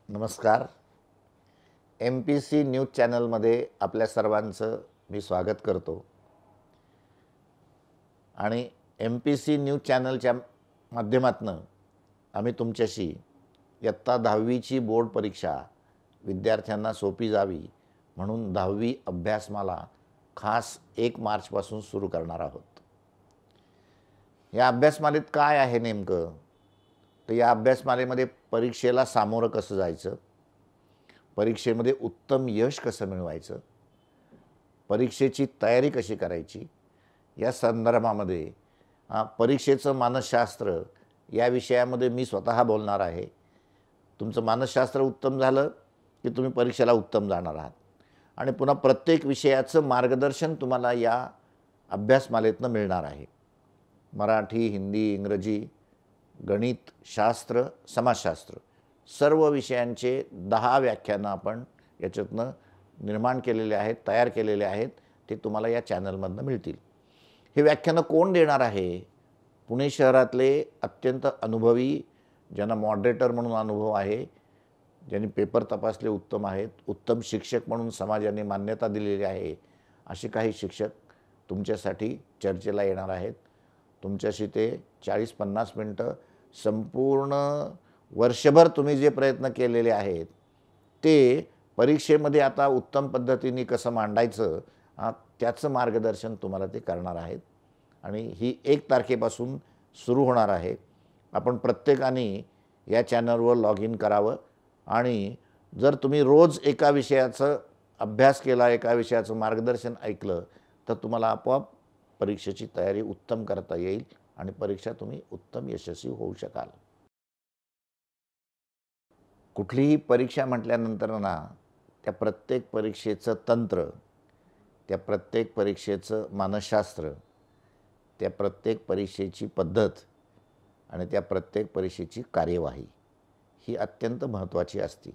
नमस्कार. MPC news चॅनलमध्ये आपल्या सर्वांचं मी स्वागत करतो आणि MPC न्यूज चॅनलच्या माध्यमातून आम्ही तुमच्याशी इयत्ता 10वीची बोर्ड परीक्षा विद्यार्थ्यांना सोपी जावी म्हणून 10वी अभ्यासमाला खास 1 मार्चपासून सुरू करणार आहोत. या अभ्यासमालेत काय आहे नेमकं? तर या अभ्यासमालेमध्ये परीक्षेला सामोरं कसं जायचं, परीक्षेमध्ये उत्तम यश कसं मिळवायचं, परीक्षेची तयारी कशी करायची, या संदर्भामध्ये परीक्षेचं मानसशास्त्र या विषयामध्ये मी स्वतः बोलणार आहे. तुमचं मानसशास्त्र उत्तम झालं की तुम्ही परीक्षेला उत्तम जाणार आहात आणि पुन्हा प्रत्येक विषयाचं मार्गदर्शन तुम्हाला या अभ्यासमालेतनं मिळणार आहे. मराठी, हिंदी, इंग्रजी, गणित, शास्त्र, समाजशास्त्र सर्व विषयांचे 10 व्याख्यानं आपण याच्यातनं निर्माण केलेले आहेत, तयार केलेले आहेत. ते तुम्हाला या चॅनलमधनं मिळतील. हे व्याख्यानं कोण देणार आहे? पुणे शहरातले अत्यंत अनुभवी, ज्यांना मॉडरेटर म्हणून अनुभव आहे, ज्यांनी पेपर तपासले उत्तम आहेत, उत्तम शिक्षक म्हणून समाजाने मान्यता दिलेली आहे, असे काही शिक्षक तुमच्यासाठी चर्चेला येणार आहेत. तुमच्याशी ते 40-50 मिनटं संपूर्ण वर्षभर तुम्ही जे प्रयत्न केलेले आहेत ते परीक्षेमध्ये आता उत्तम पद्धतीने कसं मांडायचं त्याचं मार्गदर्शन तुम्हाला ते करणार आहेत. आणि ही 1 तारखेपासून सुरू होणार आहे. आपण प्रत्येकाने या चॅनलवर लॉग इन करावं आणि जर तुम्ही रोज एका विषयाचा अभ्यास केला, एका विषयाचं मार्गदर्शन ऐकलं तर तुम्हाला आपोआप परीक्षेची तयारी उत्तम करता येईल आणि परीक्षा तुम्ही उत्तम यशस्वी होऊ शकाल. कुठलीही परीक्षा म्हटल्यानंतर ना त्या प्रत्येक परीक्षेचं तंत्र, त्या प्रत्येक परीक्षेचं मानसशास्त्र, त्या प्रत्येक परीक्षेची पद्धत आणि त्या प्रत्येक परीक्षेची कार्यवाही ही अत्यंत महत्त्वाची असते.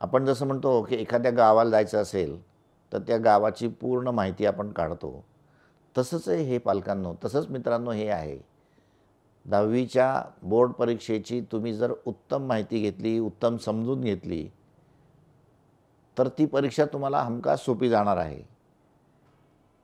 आपण जसं म्हणतो की एखाद्या गावाला जायचं असेल तर त्या गावाची पूर्ण माहिती आपण काढतो. तसंच हे पालकांनो, तसंच मित्रांनो हे आहे. 10वीच्या बोर्ड परीक्षेची तुम्ही जर उत्तम माहिती घेतली, उत्तम समजून घेतली तर ती परीक्षा तुम्हाला हमखास सोपी जाणार आहे.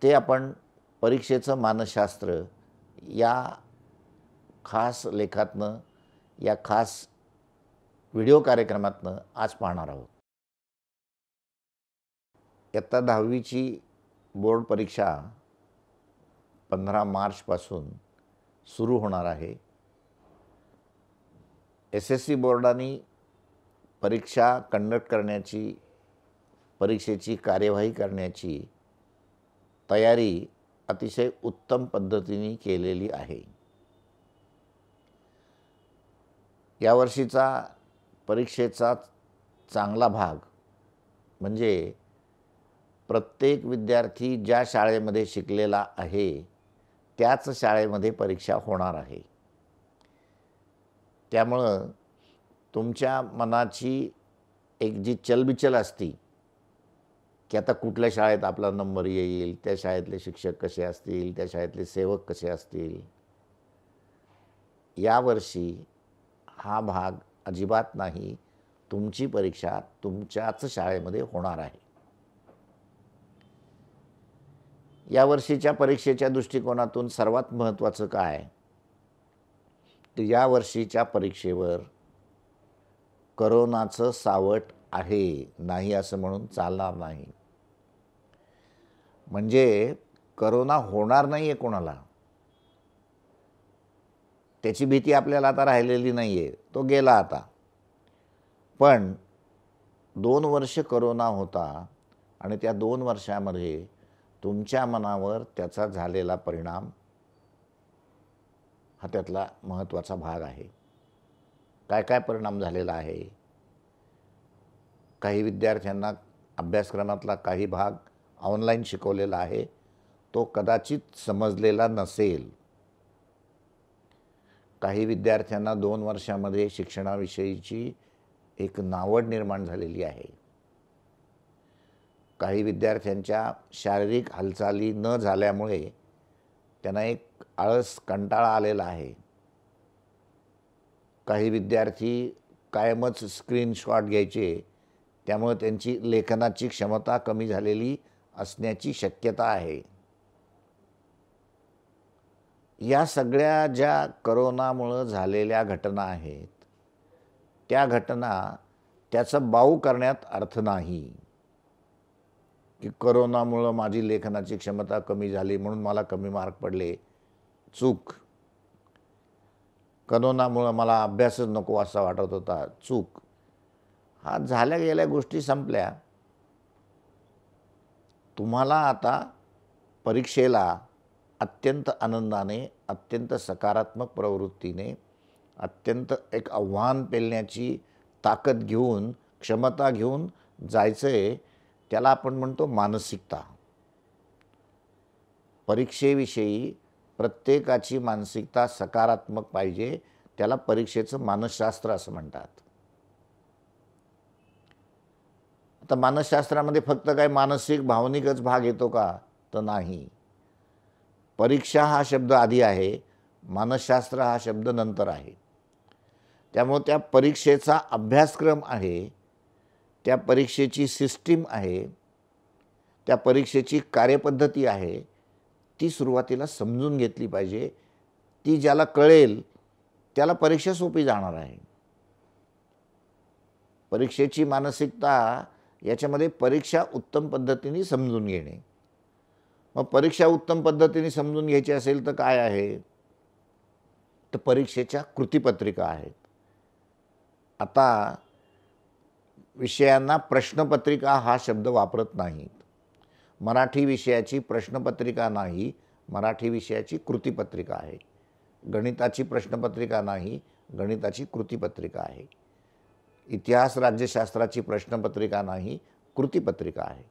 ते आपण परीक्षेचं मानसशास्त्र या खास लेखातनं, या खास व्हिडिओ कार्यक्रमातनं आज पाहणार आहोत. इयत्ता 10वीची बोर्ड परीक्षा 15 मार्चपासून सुरू होणार आहे. SSC बोर्डाने परीक्षा कंडक्ट करण्याची, परीक्षेची कार्यवाही करण्याची तयारी अतिशय उत्तम पद्धतीने केलेली आहे. यावर्षीचा परीक्षेचा चांगला भाग म्हणजे प्रत्येक विद्यार्थी ज्या शाळेमध्ये शिकलेला आहे त्याच शाळेमध्ये परीक्षा होणार आहे. त्यामुळं तुमच्या मनाची एक जी चलबिचल असती की आता कुठल्या शाळेत आपला नंबर येईल, त्या शाळेतले शिक्षक कसे असतील, त्या शाळेतले सेवक कसे असतील, यावर्षी हा भाग अजिबात नाही. तुमची परीक्षा तुमच्याच शाळेमध्ये होणार आहे. यावर्षीच्या परीक्षेच्या दृष्टिकोनातून सर्वात महत्त्वाचं काय तर यावर्षीच्या परीक्षेवर करोनाचं सावट आहे, नाही असं म्हणून चालणार नाही. म्हणजे करोना होणार नाही आहे कोणाला, त्याची भीती आपल्याला आता राहिलेली नाही आहे, तो गेला आता. पण 2 वर्ष करोना होता आणि त्या 2 वर्षामध्ये तुमच्या मनावर त्याचा झालेला परिणाम हा त्यातला महत्त्वाचा भाग आहे. काय काय परिणाम झालेला आहे? काही विद्यार्थ्यांना अभ्यासक्रमातला काही भाग ऑनलाईन शिकवलेला आहे, तो कदाचित समजलेला नसेल. काही विद्यार्थ्यांना 2 वर्षामध्ये शिक्षणाविषयीची एक नावड निर्माण झालेली आहे. काही विद्यार्थ्यांच्या शारीरिक हालचाली न झाल्यामुळे त्यांना एक आळस, कंटाळा आलेला आहे. काही विद्यार्थी कायमच स्क्रीनशॉट घ्यायचे, त्यामुळे त्यांची लेखनाची क्षमता कमी झालेली असण्याची शक्यता आहे. या सगळ्या ज्या करोनामुळं झालेल्या घटना आहेत, त्या घटना त्याचं बाऊ करण्यात अर्थ नाही, की करोनामुळं माझी लेखनाची क्षमता कमी झाली म्हणून मला कमी मार्क पडले. चूक. करोनामुळं मला अभ्यासच नको असा वाटत होता. चूक. हा झाल्या गेल्या गोष्टी संपल्या. तुम्हाला आता परीक्षेला अत्यंत आनंदाने, अत्यंत सकारात्मक प्रवृत्तीने, अत्यंत एक आव्हान पेलण्याची ताकद घेऊन, क्षमता घेऊन जायचं आहे. त्याला आपण म्हणतो मानसिकता. परीक्षेविषयी प्रत्येकाची मानसिकता सकारात्मक पाहिजे. त्याला परीक्षेचं मानसशास्त्र असं म्हणतात. आता मानसशास्त्रामध्ये फक्त काय मानसिक भावनिकच भाग येतो का? तर नाही. परीक्षा हा शब्द आधी आहे, मानसशास्त्र हा शब्द नंतर आहे. त्यामुळे त्या परीक्षेचा अभ्यासक्रम आहे, त्या परीक्षेची सिस्टीम आहे, त्या परीक्षेची कार्यपद्धती आहे, ती सुरुवातीला समजून घेतली पाहिजे. ती ज्याला कळेल त्याला परीक्षा सोपी जाणार आहे. परीक्षेची मानसिकता याच्यामध्ये परीक्षा उत्तम पद्धतीने समजून घेणे. मग परीक्षा उत्तम पद्धतीने समजून घ्यायची असेल तर काय आहे? तर परीक्षेच्या कृतीपत्रिका आहेत. आता विषयांना प्रश्नपत्रिका हा शब्द वापरत नाहीत. मराठी विषयाची प्रश्नपत्रिका नाही, मराठी विषयाची कृतीपत्रिका आहे. गणिताची प्रश्नपत्रिका नाही, गणिताची कृतीपत्रिका आहे. इतिहास राज्यशास्त्राची प्रश्नपत्रिका नाही, कृतीपत्रिका आहे.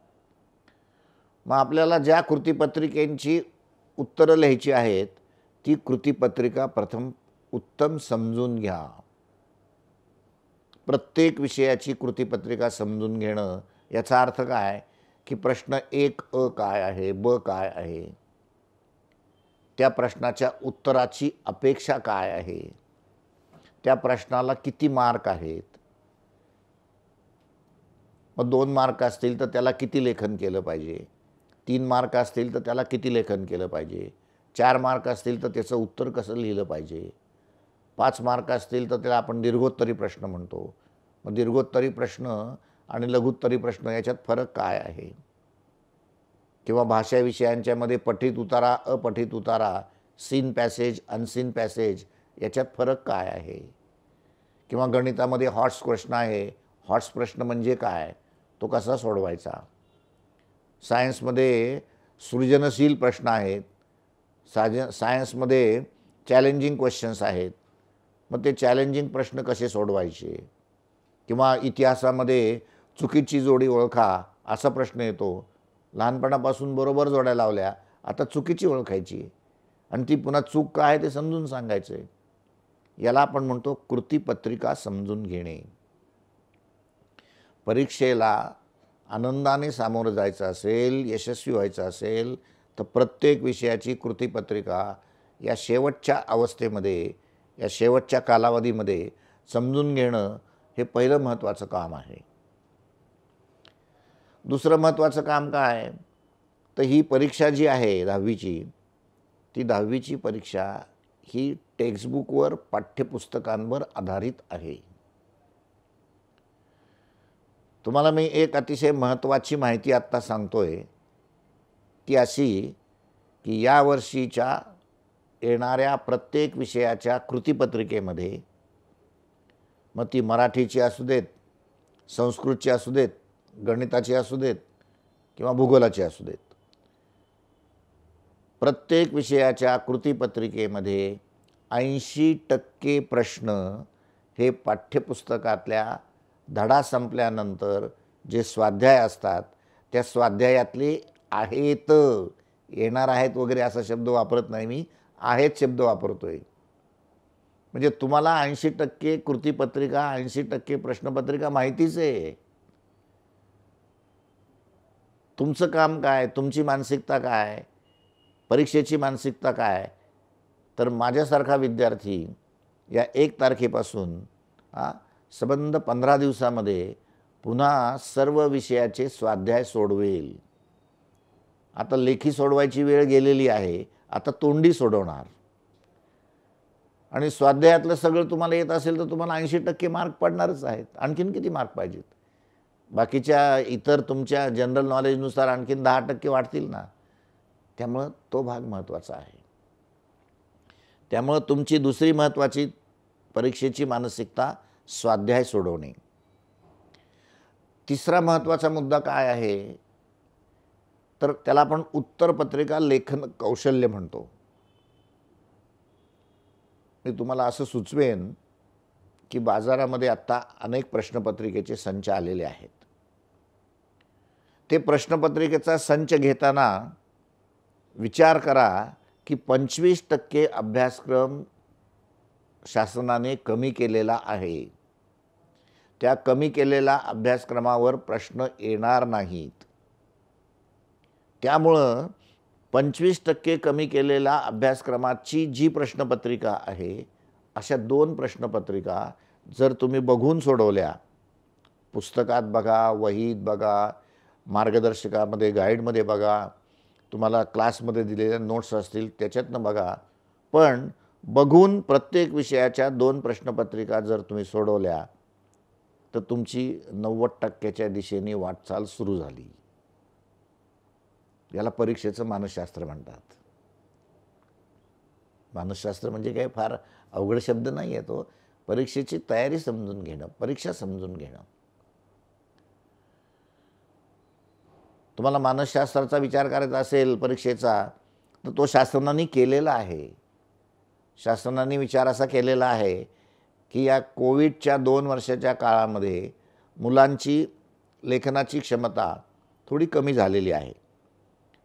मग आपल्याला ज्या कृतीपत्रिकेची उत्तरं लिहायची आहेत, ती कृतीपत्रिका प्रथम उत्तम समजून घ्या. प्रत्येक विषयाची कृतीपत्रिका समजून घेणं याचा अर्थ काय? की प्रश्न 1 अ काय आहे, ब काय आहे, त्या प्रश्नाच्या उत्तराची अपेक्षा काय आहे, त्या प्रश्नाला किती मार्क आहेत. मग 2 मार्क असतील तर त्याला किती लेखन केलं पाहिजे, 3 मार्क असतील तर त्याला किती लेखन केलं पाहिजे, 4 मार्क असतील तर त्याचं उत्तर कसं लिहिलं पाहिजे, 5 मार्क असतील तर त्याला आपण दीर्घोत्तरी प्रश्न म्हणतो. मग दीर्घोत्तरी प्रश्न आणि लघुत्तरी प्रश्न याच्यात फरक काय आहे? किंवा भाषा विषयांच्यामध्ये पठित उतारा, अपठित उतारा, सीन पॅसेज, अनसीन पॅसेज याच्यात फरक काय आहे? किंवा गणितामध्ये हॉट्स प्रश्न आहे, हॉट्स प्रश्न म्हणजे काय, तो कसा सोडवायचा? सायन्समध्ये सृजनशील प्रश्न आहेत, सायन्समध्ये चॅलेंजिंग क्वेश्चन्स आहेत, मग ते चॅलेंजिंग प्रश्न कसे सोडवायचे? किंवा इतिहासामध्ये चुकीची जोडी ओळखा असा प्रश्न येतो. लहानपणापासून बरोबर जोड्या लावल्या, आता चुकीची ओळखायची आणि ती पुन्हा चूक काय आहे ते समजून सांगायचं आहे. याला आपण म्हणतो कृतीपत्रिका समजून घेणे. परीक्षेला आनंदाने सामोरं जायचं असेल, यशस्वी व्हायचं असेल तर प्रत्येक विषयाची कृतीपत्रिका या शेवटच्या अवस्थेमध्ये, या शेवटच्या कालावधीमध्ये समजून घेणं हे पहिलं महत्त्वाचं काम आहे. दुसरं महत्त्वाचं काम काय? तर ही परीक्षा जी आहे 10वीची, ती 10वीची परीक्षा ही टेक्स्टबुकवर, पाठ्यपुस्तकांवर आधारित आहे. तुम्हाला मी एक अतिशय महत्त्वाची माहिती आत्ता सांगतोय, ती अशी की या वर्षीच्या येणाऱ्या प्रत्येक विषयाच्या कृतीपत्रिकेमध्ये, मग ती मराठीची असू देत, संस्कृतची असू देत, गणिताची असू देत किंवा भूगोलाची असू देत, प्रत्येक विषयाच्या कृतीपत्रिकेमध्ये 80% प्रश्न हे पाठ्यपुस्तकातल्या धडा संपल्यानंतर जे स्वाध्याय असतात त्या स्वाध्यायातले आहेत, येणार आहेत वगैरे असा शब्द वापरत नाही मी, आहेत शब्द वापरतोय. म्हणजे तुम्हाला 80% कृतीपत्रिका, 80% प्रश्नपत्रिका माहितीच आहे. तुमचं काम काय, तुमची मानसिकता काय, परीक्षेची मानसिकता काय? तर माझ्यासारखा विद्यार्थी या 1 तारखेपासून संबंध 15 दिवसामध्ये पुन्हा सर्व विषयाचे स्वाध्याय सोडवेल. आता लेखी सोडवायची वेळ गेलेली आहे, आता तोंडी सोडवणार. आणि स्वाध्यायातलं सगळं तुम्हाला येत असेल तर तुम्हाला 80% मार्क पडणारच आहेत. आणखीन किती मार्क पाहिजेत? बाकीच्या इतर तुमच्या जनरल नॉलेजनुसार आणखीन 10% वाढतील ना. त्यामुळं तो भाग महत्त्वाचा आहे. त्यामुळं तुमची दुसरी महत्त्वाची परीक्षेची मानसिकता स्वाध्याय सोडवणे. तिसरा महत्त्वाचा मुद्दा काय आहे, तर त्याला आपण उत्तरपत्रिका लेखन कौशल्य म्हणतो. मी तुम्हाला असं सुचवेन की बाजारामध्ये आत्ता अनेक प्रश्नपत्रिकेचे संच आलेले आहेत. ते प्रश्नपत्रिकेचा संच घेताना विचार करा की 25% अभ्यासक्रम शासनाने कमी केलेला आहे. त्या कमी केलेल्या अभ्यासक्रमावर प्रश्न येणार नाहीत. त्यामुळं 25% कमी केलेल्या अभ्यासक्रमाची जी प्रश्नपत्रिका आहे, अशा 2 प्रश्नपत्रिका जर तुम्ही बघून सोडवल्या, पुस्तकात बघा, वहीत बघा, मार्गदर्शकामध्ये गाईडमध्ये बघा, तुम्हाला क्लासमध्ये दिलेल्या नोट्स असतील त्याच्यातनं बघा, पण बघून प्रत्येक विषयाच्या 2 प्रश्नपत्रिका जर तुम्ही सोडवल्या तर तुमची 90%च्या दिशेने वाटचाल सुरू झाली. याला परीक्षेचं मानसशास्त्र म्हणतात. मानसशास्त्र म्हणजे काही फार अवघड शब्द नाही आहे तो. परीक्षेची तयारी समजून घेणं, परीक्षा समजून घेणं. तुम्हाला मानसशास्त्राचा विचार करायचा असेल परीक्षेचा, तर तो शासनाने केलेला आहे. शासनाने विचार असा केलेला आहे की या कोविडच्या 2 वर्षाच्या काळामध्ये मुलांची लेखनाची क्षमता थोडी कमी झालेली आहे.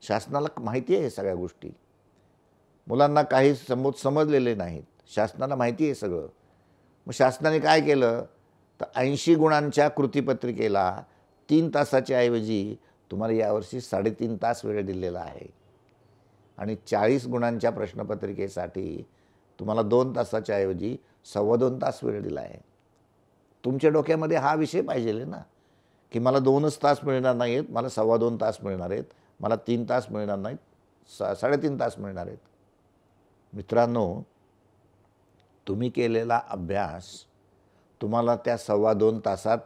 शासनाला माहिती आहे हे सगळ्या गोष्टी. मुलांना काही समजलेले नाहीत. शासनाला माहिती आहे सगळं. मग शासनाने काय केलं, तर 80 गुणांच्या कृतीपत्रिकेला 3 तासाच्या ऐवजी तुम्हाला यावर्षी 3.5 तास वेळ दिलेला आहे. आणि 40 गुणांच्या प्रश्नपत्रिकेसाठी तुम्हाला 2 तासाच्या ऐवजी 2.25 तास वेळ दिला आहे. तुमच्या डोक्यामध्ये हा विषय पाहिजे ना, की मला 2च तास मिळणार नाहीत, मला 2.25 तास मिळणार आहेत, मला 3 तास मिळणार नाहीत, 3.5 तास मिळणार आहेत. मित्रांनो, तुम्ही केलेला अभ्यास तुम्हाला त्या 2.25 तासात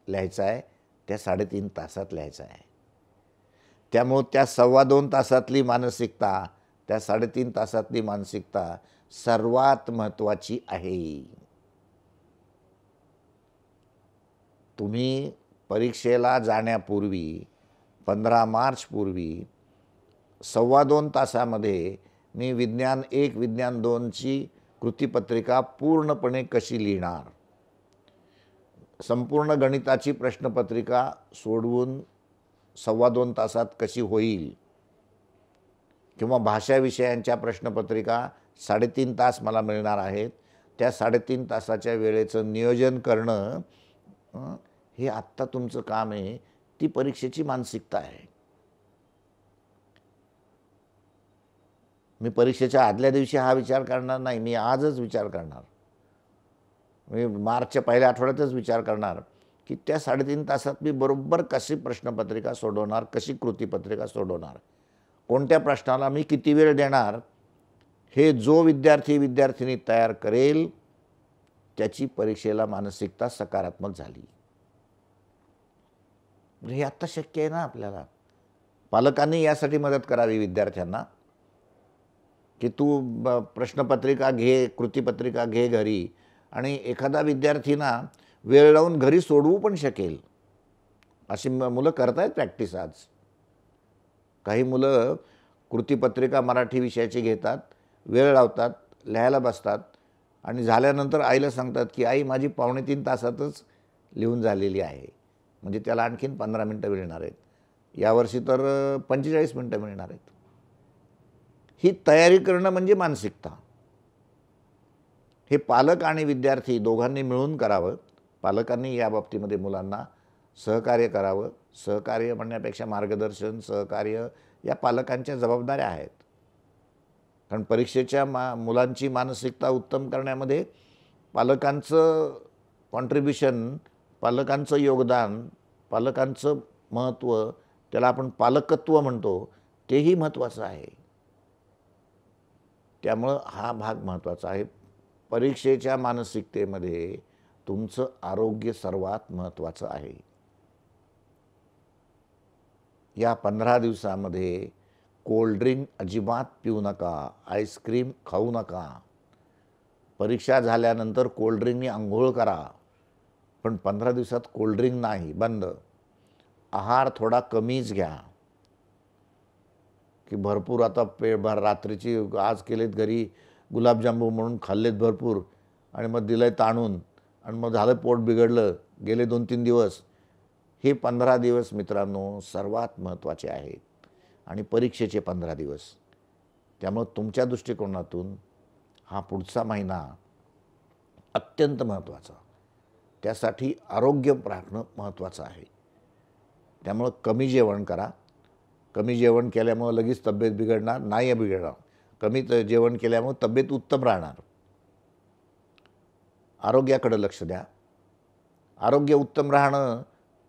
लिहायचा आहे, त्या 3.5 तासात लिहायचा आहे. त्यामुळे त्या 2.25 तासातली मानसिकता, त्या 3.5 तासातली मानसिकता सर्वात महत्त्वाची आहे. तुम्ही परीक्षेला जाण्यापूर्वी 15 मार्च पूर्वी 2.25 तासामध्ये मी विज्ञान 1, विज्ञान 2ची कृतीपत्रिका पूर्णपणे कशी लिहिणार, संपूर्ण गणिताची प्रश्नपत्रिका सोडवून 2.25 तासात कशी होईल, किंवा भाषा विषयांच्या प्रश्नपत्रिका 3.5 तास मला मिळणार आहेत, त्या 3.5 तासाच्या वेळेचं नियोजन करणं हे आत्ता तुमचं काम आहे. ती परीक्षेची मानसिकता आहे. मी परीक्षेच्या आदल्या दिवशी हा विचार करणार नाही, मी आजच विचार करणार. मी मार्चच्या पहिल्या आठवड्यातच विचार करणार की त्या 3.5 तासात मी बरोबर कशी प्रश्नपत्रिका सोडवणार, कशी कृतीपत्रिका सोडवणार, कोणत्या प्रश्नाला मी किती वेळ देणार, हे जो विद्यार्थी तयार करेल त्याची परीक्षेला मानसिकता सकारात्मक झाली. हे आत्ता शक्य आहे ना आपल्याला. पालकांनी यासाठी मदत करावी विद्यार्थ्यांना की तू प्रश्नपत्रिका घे, कृतीपत्रिका घे घरी, आणि एखादा विद्यार्थी ना वेळ लावून घरी सोडवू पण शकेल. अशी मुलं करतायत प्रॅक्टिस आज. काही मुलं कृतीपत्रिका मराठी विषयाची घेतात, वेळ लावतात, लिहायला बसतात आणि झाल्यानंतर आईला सांगतात की आई माझी 2.25 तासातच लिहून झालेली आहे. म्हणजे त्याला आणखीन 15 मिनटं मिळणार आहेत. यावर्षी तर 45 मिनटं मिळणार आहेत. ही तयारी करणं म्हणजे मानसिकता. हे पालक आणि विद्यार्थी दोघांनी मिळून करावं. पालकांनी या बाबतीमध्ये मुलांना सहकार्य करावं. सहकार्य म्हणण्यापेक्षा मार्गदर्शन, सहकार्य या पालकांच्या जबाबदाऱ्या आहेत. कारण परीक्षेच्या मुलांची मानसिकता उत्तम करण्यामध्ये पालकांचं कॉन्ट्रिब्युशन, पालकांचं योगदान, पालकांचं महत्त्व, त्याला आपण पालकत्व म्हणतो, तेही महत्त्वाचं आहे. त्यामुळं हा भाग महत्त्वाचा आहे. परीक्षेच्या मानसिकतेमध्ये तुमचं आरोग्य सर्वात महत्त्वाचं आहे. या 15 दिवसामध्ये कोल्ड्रिंक अजिबात पिऊ नका, आईस्क्रीम खाऊ नका. परीक्षा झाल्यानंतर कोल्ड्रिंकनी अंघोळ करा, पण 15 दिवसात कोल्ड्रिंक नाही, बंद. आहार थोडा कमीच घ्या. की भरपूर आता रात्रीची आज केलेत घरी गुलाबजांबू म्हणून खाल्लेत भरपूर आणि मग दिलंय ताणून आणि मग झालं पोट बिघडलं, गेले 2-3 दिवस. हे 15 दिवस मित्रांनो सर्वात महत्त्वाचे आहेत आणि परीक्षेचे 15 दिवस. त्यामुळे तुमच्या दृष्टिकोनातून हा पुढचा महिना अत्यंत महत्त्वाचा. त्यासाठी आरोग्य राखणं महत्त्वाचं आहे. त्यामुळं कमी जेवण करा. कमी जेवण केल्यामुळं लगेच तब्येत बिघडणार नाही, बिघडणार. कमी जेवण केल्यामुळं तब्येत उत्तम राहणार. आरोग्याकडे लक्ष द्या. आरोग्य उत्तम राहणं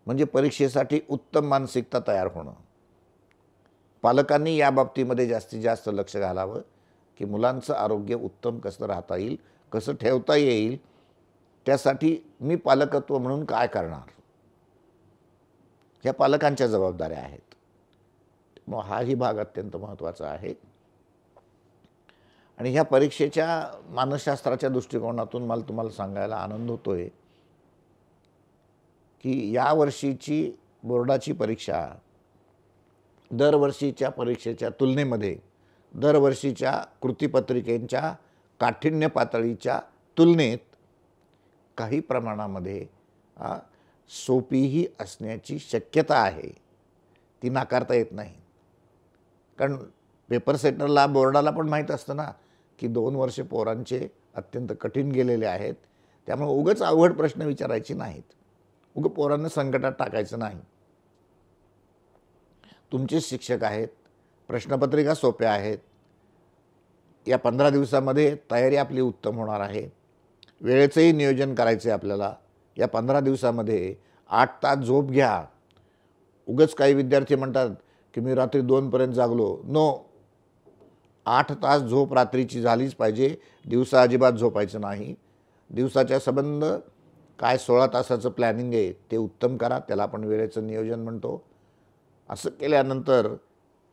म्हणजे परीक्षेसाठी उत्तम मानसिकता तयार होणं. पालकांनी या बाबतीमध्ये जास्तीत जास्त लक्ष घालावं की मुलांचं आरोग्य उत्तम कसं राहता येईल, कसं ठेवता येईल. त्यासाठी मी पालकत्व म्हणून काय करणार, ह्या पालकांच्या जबाबदाऱ्या आहेत. मग हाही भाग अत्यंत महत्त्वाचा आहे. आणि ह्या परीक्षेच्या मानसशास्त्राच्या दृष्टिकोनातून मला तुम्हाला सांगायला आनंद होतोय की यावर्षीची बोर्डाची परीक्षा दरवर्षीच्या परीक्षेच्या तुलनेमध्ये, दरवर्षीच्या कृतीपत्रिकेच्या काठिण्य पातळीच्या तुलनेत काही प्रमाणामध्ये सोपीही असण्याची शक्यता आहे. ती नाकारता येत नाही. कारण पेपर सेटरला, बोर्डाला पण माहीत असतं ना की 2 वर्ष पोरांचे अत्यंत कठीण गेलेले आहेत. त्यामुळे उगाच अवघड प्रश्न विचारायचे नाहीत, उगाच पोरांना संकटात टाकायचं नाही. तुमचे शिक्षक आहेत, प्रश्नपत्रिका सोप्या आहेत. या 15 दिवसामध्ये तयारी आपली उत्तम होणार आहे. वेळेचंही नियोजन करायचं आहे आपल्याला. या 15 दिवसामध्ये 8 तास झोप घ्या. उगाच काही विद्यार्थी म्हणतात की मी रात्री 2पर्यंत जागलो. नो, 8 तास झोप रात्रीची झालीच पाहिजे. दिवसा अजिबात झोपायचं नाही. दिवसाच्या संबंध काय 16 तासाचं प्लॅनिंग आहे ते उत्तम करा. त्याला आपण वेळेचं नियोजन म्हणतो. असं केल्यानंतर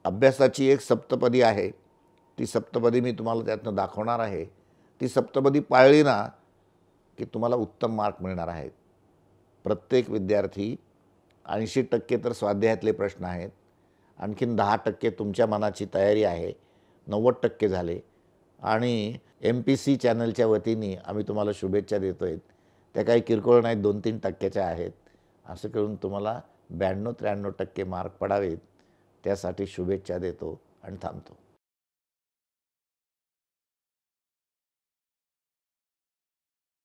अभ्यासाची एक सप्तपदी आहे. ती सप्तपदी मी तुम्हाला त्यातनं दाखवणार आहे. ती सप्तपदी पाळली ना की तुम्हाला उत्तम मार्क मिळणार आहेत. प्रत्येक विद्यार्थी 80% तर स्वाध्यायातले प्रश्न आहेत. आणखीन 10% तुमच्या मनाची तयारी आहे. 90% झाले. आणि MPC चॅनलच्या वतीने आम्ही तुम्हाला शुभेच्छा देतो आहेत. त्या काही किरकोळ नाहीत, 2-3% आहेत. असं करून तुम्हाला 92-93% मार्क पडावेत त्यासाठी शुभेच्छा देतो आणि थांबतो.